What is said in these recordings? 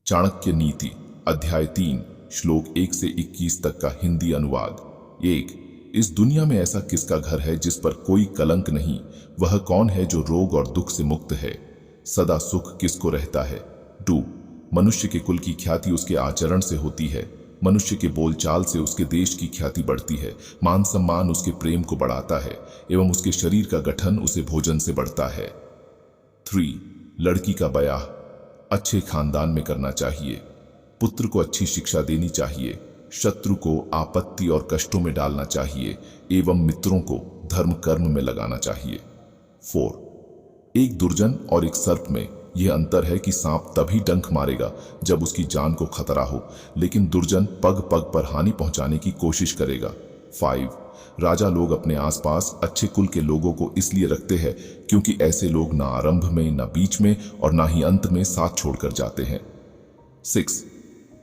चाणक्य नीति अध्याय 3 श्लोक 1 से 21 तक का हिंदी अनुवाद। 1। इस दुनिया में ऐसा किसका घर है जिस पर कोई कलंक नहीं? वह कौन है जो रोग और दुख से मुक्त है? सदा सुख किसको रहता है? 2। मनुष्य के कुल की ख्याति उसके आचरण से होती है। मनुष्य के बोलचाल से उसके देश की ख्याति बढ़ती है। मान सम्मान उसके प्रेम को बढ़ाता है एवं उसके शरीर का गठन उसे भोजन से बढ़ता है। 3। लड़की का ब्याह अच्छे खानदान में करना चाहिए। पुत्र को अच्छी शिक्षा देनी चाहिए। शत्रु को आपत्ति और कष्टों में डालना चाहिए एवं मित्रों को धर्म कर्म में लगाना चाहिए। 4। एक दुर्जन और एक सर्प में यह अंतर है कि सांप तभी डंक मारेगा जब उसकी जान को खतरा हो, लेकिन दुर्जन पग पग पर हानि पहुंचाने की कोशिश करेगा। 5। राजा लोग अपने आसपास अच्छे कुल के लोगों को इसलिए रखते हैं क्योंकि ऐसे लोग ना आरंभ में, ना बीच में और ना ही अंत में साथ छोड़कर जाते हैं। 6।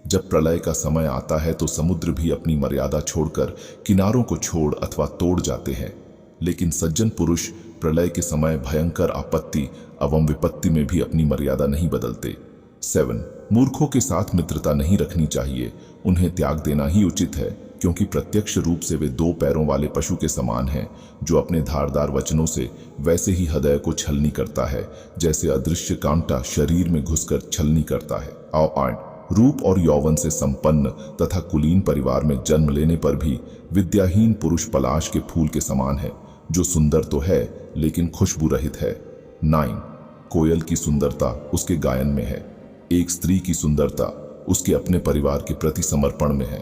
जब प्रलय का समय आता है तो समुद्र भी अपनी मर्यादा छोड़कर किनारों को छोड़ अथवा तोड़ जाते हैं, लेकिन सज्जन पुरुष प्रलय के समय भयंकर आपत्ति एवं विपत्ति में भी अपनी मर्यादा नहीं बदलते। 7। मूर्खों के साथ मित्रता नहीं रखनी चाहिए, उन्हें त्याग देना ही उचित है, क्योंकि प्रत्यक्ष रूप से वे 2 पैरों वाले पशु के समान हैं, जो अपने धारदार वचनों से वैसे ही हृदय को छलनी करता है जैसे अदृश्य कांटा शरीर में घुसकर छलनी करता है। 8। रूप और यौवन से संपन्न तथा कुलीन परिवार में जन्म लेने पर भी विद्याहीन पुरुष पलाश के फूल के समान है, जो सुंदर तो है लेकिन खुशबू रहित है। 9। कोयल की सुंदरता उसके गायन में है। एक स्त्री की सुंदरता उसके अपने परिवार के प्रति समर्पण में है।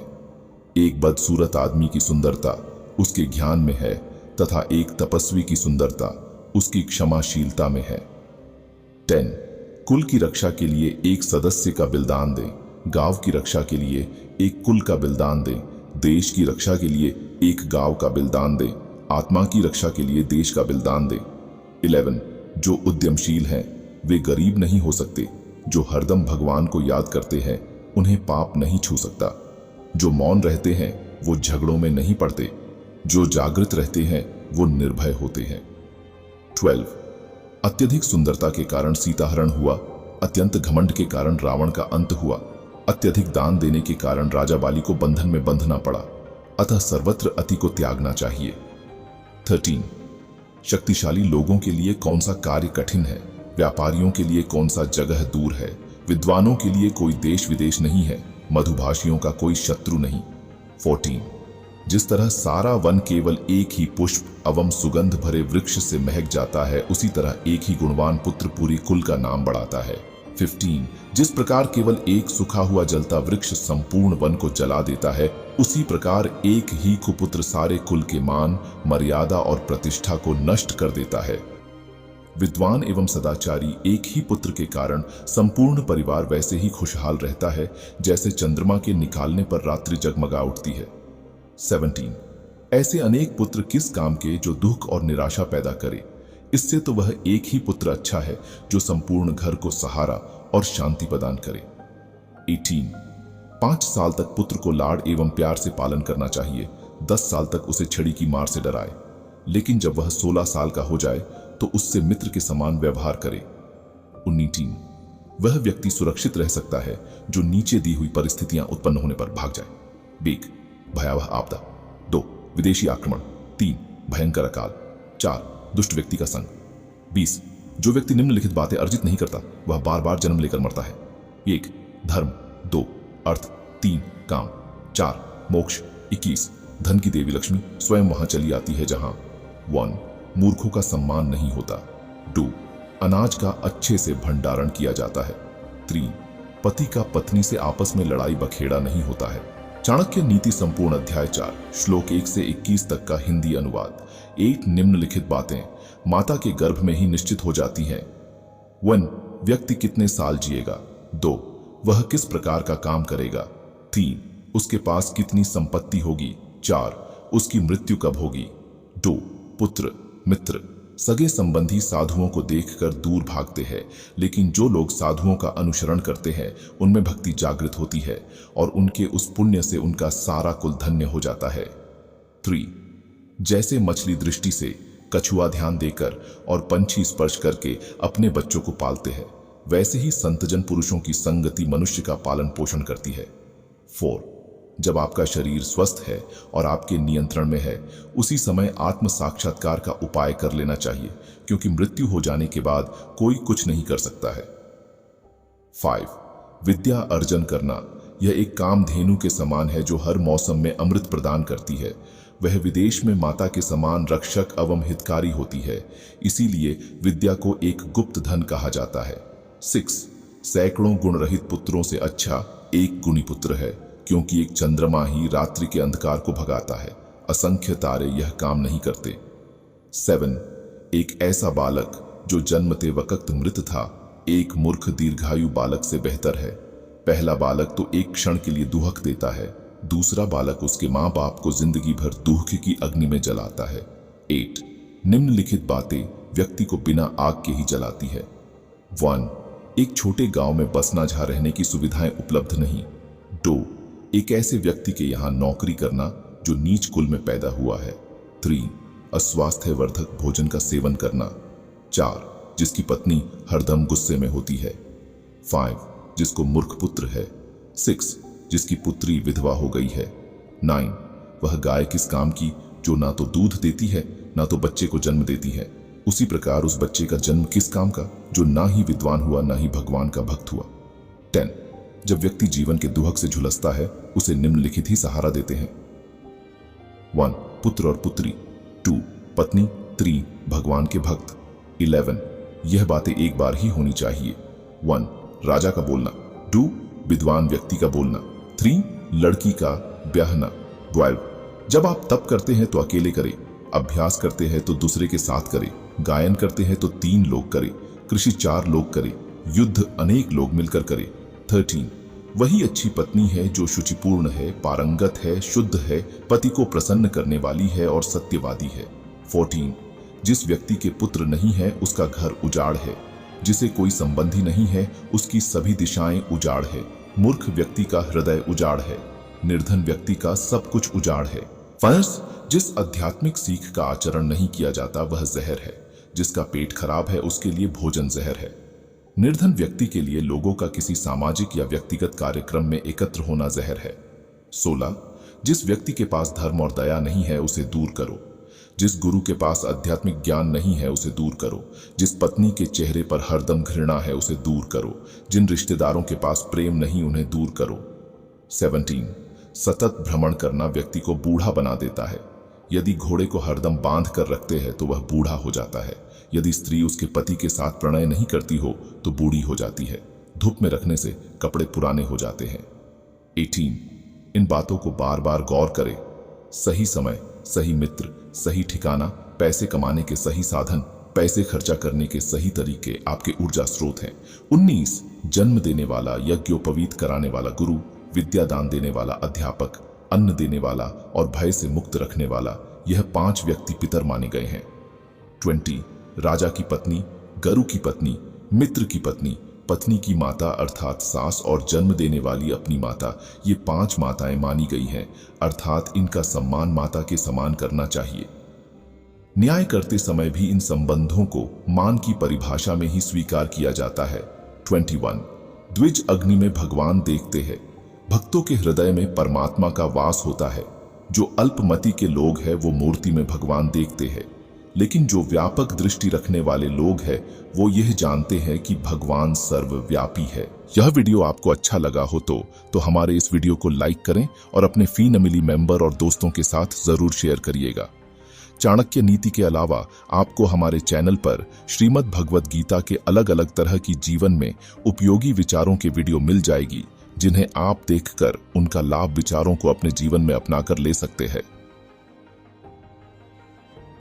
एक बदसूरत आदमी की सुंदरता उसके ज्ञान में है तथा एक तपस्वी की सुंदरता उसकी क्षमाशीलता में है। 10। कुल की रक्षा के लिए एक सदस्य का बलिदान दें, गांव की रक्षा के लिए एक कुल का बलिदान दें, देश की रक्षा के लिए एक गांव का बलिदान दें, आत्मा की रक्षा के लिए देश का बलिदान दें। 11। जो उद्यमशील हैं वे गरीब नहीं हो सकते, जो हरदम भगवान को याद करते हैं उन्हें पाप नहीं छू सकता। जो मौन रहते हैं वो झगड़ों में नहीं पड़ते, जो जागृत रहते हैं वो निर्भय होते हैं। 12। अत्यधिक सुंदरता के कारण सीताहरण हुआ, अत्यंत घमंड के कारण रावण का अंत हुआ, अत्यधिक दान देने के कारण राजा बाली को बंधन में बंधना पड़ा, अतः सर्वत्र अति को त्यागना चाहिए। 13। शक्तिशाली लोगों के लिए कौन सा कार्य कठिन है, व्यापारियों के लिए कौन सा जगह दूर है, विद्वानों के लिए कोई देश विदेश नहीं है, मधुभाषियों का कोई शत्रु नहीं। 14। जिस तरह सारा वन केवल एक ही पुष्प एवं सुगंध भरे वृक्ष से महक जाता है, उसी तरह एक ही गुणवान पुत्र पूरी कुल का नाम बढ़ाता है। 15। जिस प्रकार केवल एक सूखा हुआ जलता वृक्ष संपूर्ण वन को जला देता है, उसी प्रकार एक ही कुपुत्र सारे कुल के मान, मर्यादा और प्रतिष्ठा को नष्ट कर देता है। विद्वान एवं सदाचारी एक ही पुत्र के कारण संपूर्ण परिवार वैसे ही खुशहाल रहता है जैसे चंद्रमा के निकालने पर रात्रि जगमगा उठती है। 17। ऐसे अनेक पुत्र किस काम के जो दुख और निराशा पैदा करे? इससे तो वह एक ही पुत्र अच्छा है जो संपूर्ण घर को सहारा और शांति प्रदान करे। 18। 5 साल तक पुत्र को लाड एवं प्यार से पालन करना चाहिए, 10 साल तक उसे छड़ी की मार से डराए, लेकिन जब वह 16 साल का हो जाए तो उससे मित्र के समान व्यवहार करे। 19। वह व्यक्ति सुरक्षित रह सकता है जो नीचे दी हुई परिस्थितियां उत्पन्न होने पर भाग जाए। बेग भयावह आपदा। 2 विदेशी आक्रमण। 3 भयंकर अकाल। 4 दुष्ट व्यक्ति का संग। 20 जो व्यक्ति निम्नलिखित बातें अर्जित नहीं करता वह बार बार जन्म लेकर मरता है। 1 धर्म। 2 अर्थ। 3 काम। 4 मोक्ष। 21 धन की देवी लक्ष्मी स्वयं वहां चली आती है जहां 1 मूर्खों का सम्मान नहीं होता। 2 अनाज का अच्छे से भंडारण किया जाता है। 3 पति का पत्नी से आपस में लड़ाई बखेड़ा नहीं होता है। चाणक्य नीति संपूर्ण अध्याय 4 श्लोक 1 से 21 तक का हिंदी अनुवाद। 8 निम्नलिखित बातें माता के गर्भ में ही निश्चित हो जाती हैं। 1 व्यक्ति कितने साल जिएगा। 2 वह किस प्रकार का काम करेगा। 3 उसके पास कितनी संपत्ति होगी। 4 उसकी मृत्यु कब होगी। 2 पुत्र मित्र सगे संबंधी साधुओं को देखकर दूर भागते हैं, लेकिन जो लोग साधुओं का अनुसरण करते हैं उनमें भक्ति जागृत होती है और उनके उस पुण्य से उनका सारा कुल धन्य हो जाता है। 3 जैसे मछली दृष्टि से, कछुआ ध्यान देकर और पंछी स्पर्श करके अपने बच्चों को पालते हैं, वैसे ही संतजन पुरुषों की संगति मनुष्य का पालन पोषण करती है। 4. जब आपका शरीर स्वस्थ है और आपके नियंत्रण में है, उसी समय आत्म साक्षात्कार का उपाय कर लेना चाहिए, क्योंकि मृत्यु हो जाने के बाद कोई कुछ नहीं कर सकता है। 5. विद्या अर्जन करना। यह एक कामधेनु के समान है जो हर मौसम में अमृत प्रदान करती है। वह विदेश में माता के समान रक्षक एवं हितकारी होती है, इसीलिए विद्या को एक गुप्त धन कहा जाता है। 6. सैकड़ों गुण रहित पुत्रों से अच्छा एक गुणी पुत्र है, क्योंकि एक चंद्रमा ही रात्रि के अंधकार को भगाता है, असंख्य तारे यह काम नहीं करते। 7. एक ऐसा बालक जो जन्मते वक्त मृत था, एक मूर्ख दीर्घायु बालक से बेहतर है। पहला बालक तो एक क्षण के लिए दुहक देता है, दूसरा बालक उसके माँ बाप को जिंदगी भर दुख की अग्नि में जलाता है। 8. निम्नलिखित बातें व्यक्ति को बिना आग के ही जलाती है। 1. एक छोटे गांव में बसना जहां रहने की सुविधाएं उपलब्ध नहीं। 2. एक ऐसे व्यक्ति के यहां नौकरी करना जो नीच कुल में पैदा हुआ है। 3. अस्वास्थ्यवर्धक भोजन का सेवन करना। 4. जिसकी पत्नी हरदम गुस्से में होती है। 5. जिसको मूर्ख पुत्र है। 6. जिसकी पुत्री विधवा हो गई है। 9. वह गाय किस काम की जो ना तो दूध देती है ना तो बच्चे को जन्म देती है। उसी प्रकार उस बच्चे का जन्म किस काम का जो ना ही विद्वान हुआ ना ही भगवान का भक्त हुआ। 10. जब व्यक्ति जीवन के दुहक से झुलसता है, उसे निम्नलिखित ही सहारा देते हैं। 1. पुत्र और पुत्री। 2. पत्नी। 3. भगवान के भक्त। 11. यह बातें एक बार ही होनी चाहिए। 1. राजा का बोलना। 2. विद्वान व्यक्ति का बोलना। 3. लड़की का ब्याहना। 12. जब आप तप करते हैं तो अकेले करें, अभ्यास करते हैं तो दूसरे के साथ करें, गायन करते हैं तो 3 लोग करें, कृषि 4 लोग करें, युद्ध अनेक लोग मिलकर करें। 13. वही अच्छी पत्नी है जो शुचिपूर्ण है, पारंगत है, शुद्ध है, पति को प्रसन्न करने वाली है और सत्यवादी है। 14. जिस व्यक्ति के पुत्र नहीं है उसका घर उजाड़ है, जिसे कोई संबंधी नहीं है उसकी सभी दिशाएं उजाड़ है। मूर्ख व्यक्ति का हृदय उजाड़ है, निर्धन व्यक्ति का सब कुछ उजाड़ है। फर्ज जिस आध्यात्मिक सीख का आचरण नहीं किया जाता वह जहर है, जिसका पेट खराब है उसके लिए भोजन जहर है। निर्धन व्यक्ति के लिए लोगों का किसी सामाजिक या व्यक्तिगत कार्यक्रम में एकत्र होना जहर है। 16. जिस व्यक्ति के पास धर्म और दया नहीं है उसे दूर करो। जिस गुरु के पास आध्यात्मिक ज्ञान नहीं है उसे दूर करो। जिस पत्नी के चेहरे पर हरदम घृणा है उसे दूर करो। जिन रिश्तेदारों के पास प्रेम नहीं उन्हें दूर करो। 17. सतत भ्रमण करना व्यक्ति को बूढ़ा बना देता है। यदि घोड़े को हरदम बांध कर रखते हैं तो वह बूढ़ा हो जाता है। यदि स्त्री उसके पति के साथ प्रणय नहीं करती हो तो बूढ़ी हो जाती है। धूप में रखने से कपड़े पुराने हो जाते हैं। 18. इन बातों को बार बार गौर करें। सही समय, सही मित्र, सही ठिकाना, पैसे कमाने के सही साधन, पैसे खर्चा करने के सही तरीके आपके ऊर्जा स्रोत हैं। 19. जन्म देने वाला, यज्ञोपवीत कराने वाला गुरु, विद्या दान देने वाला अध्यापक, अन्न देने वाला और भय से मुक्त रखने वाला, यह 5 व्यक्ति पितर माने गए हैं। 20. राजा की पत्नी, गुरु की पत्नी, मित्र की पत्नी, पत्नी की माता अर्थात सास और जन्म देने वाली अपनी माता, ये 5 माताएं मानी गई हैं, अर्थात इनका सम्मान माता के समान करना चाहिए। न्याय करते समय भी इन संबंधों को मान की परिभाषा में ही स्वीकार किया जाता है। 21. द्विज अग्नि में भगवान देखते हैं। भक्तों के हृदय में परमात्मा का वास होता है। जो अल्पमति के लोग हैं वो मूर्ति में भगवान देखते हैं, लेकिन जो व्यापक दृष्टि रखने वाले लोग हैं वो यह जानते हैं कि भगवान सर्वव्यापी है। यह वीडियो आपको अच्छा लगा हो तो हमारे इस वीडियो को लाइक करें और अपने फीनमिली मेंबर और दोस्तों के साथ जरूर शेयर करिएगा। चाणक्य नीति के अलावा आपको हमारे चैनल पर श्रीमद् भगवद गीता के अलग अलग तरह की जीवन में उपयोगी विचारों के वीडियो मिल जाएगी, जिन्हें आप देखकर उनका लाभ विचारों को अपने जीवन में अपनाकर ले सकते हैं।